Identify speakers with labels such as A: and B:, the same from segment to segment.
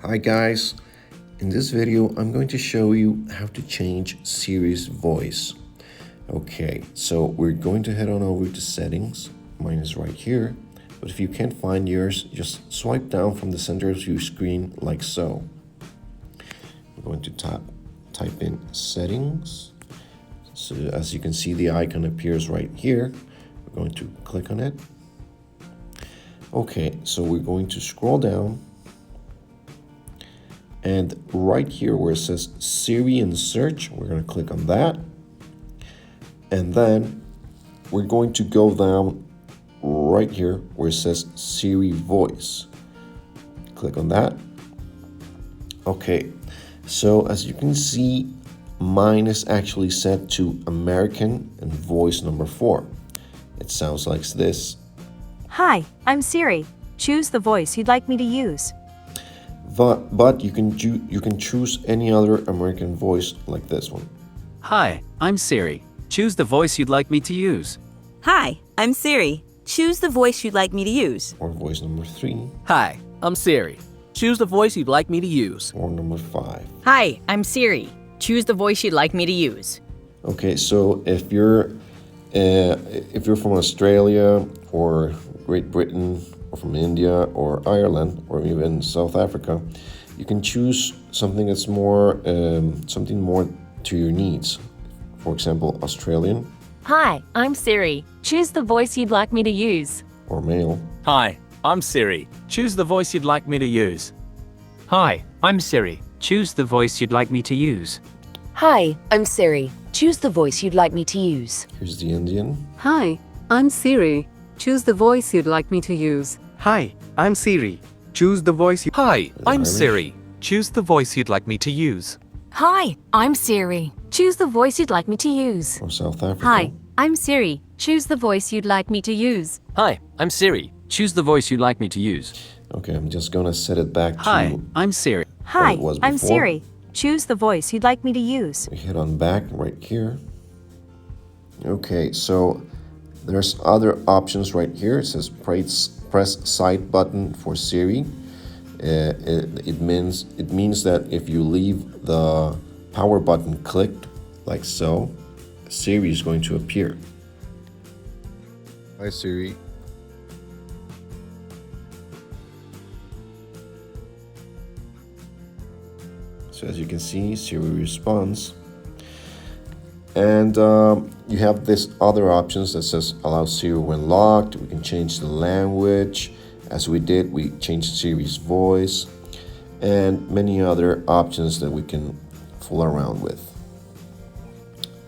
A: Hi guys, in this video I'm going to show you how to change Siri's voice. Okay, so we're going to head on over to settings. Mine is right here, but if you can't find yours, just swipe down from the center of your screen like so. We're going to type in settings. So as you can see, the icon appears right here. We're going to click on it. Okay, so we're going to scroll down. And right here where it says Siri and search, we're going to click on that. And then we're going to go down right here where it says Siri voice. Click on that. Okay, so as you can see, mine is actually set to American and voice number 4. It sounds like this.
B: Hi, I'm Siri. Choose the voice you'd like me to use.
A: But you can choose any other American voice like this one.
C: Hi, I'm Siri. Choose the voice you'd like me to use.
D: Hi, I'm Siri. Choose the voice you'd like me to use.
A: Or voice number 3.
E: Hi, I'm Siri. Choose the voice you'd like me to use.
A: Or number 5.
F: Hi, I'm Siri. Choose the voice you'd like me to use.
A: Okay, so if you're from Australia or Great Britain, or from India or Ireland or even South Africa, you can choose something that's more something more to your needs. For example, Australian.
G: Hi, I'm Siri. Choose the voice you'd like me to use.
A: Or male.
C: Hi, I'm Siri. Choose the voice you'd like me to use.
H: Hi, I'm Siri. Choose the voice you'd like me to use.
I: Hi, I'm Siri. Choose the voice you'd like me to use.
A: Here's the Indian.
J: Hi, I'm Siri. Choose the voice you'd like me to use.
K: Hi, I'm Siri. Choose the voice you...
C: Hi, I'm
A: Irish.
C: Siri. Choose the voice you'd like me to use.
G: Hi, I'm Siri. Choose the voice you'd like me to use.
A: Or South Africa.
B: Hi, I'm Siri. Choose the voice you'd like me to use.
E: Hi, I'm Siri.
H: Choose the voice you'd like me to use.
A: Okay, I'm just gonna set it back
C: Hi,
A: to
C: I'm Siri.
B: Hi,
A: it was
B: I'm
A: before.
B: Siri. Choose the voice you'd like me to use.
A: We hit on back right here. Okay, so there's other options right here. It says press side button for Siri. It means that if you leave the power button clicked like so, Siri is going to appear. Hi Siri. So as you can see, Siri responds. And you have this other options that says allow Siri when locked. We can change the language. As we did, we changed Siri's voice. And many other options that we can fool around with.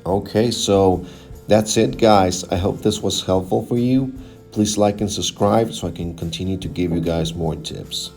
A: Okay, so that's it guys. I hope this was helpful for you. Please like and subscribe so I can continue to give you guys more tips.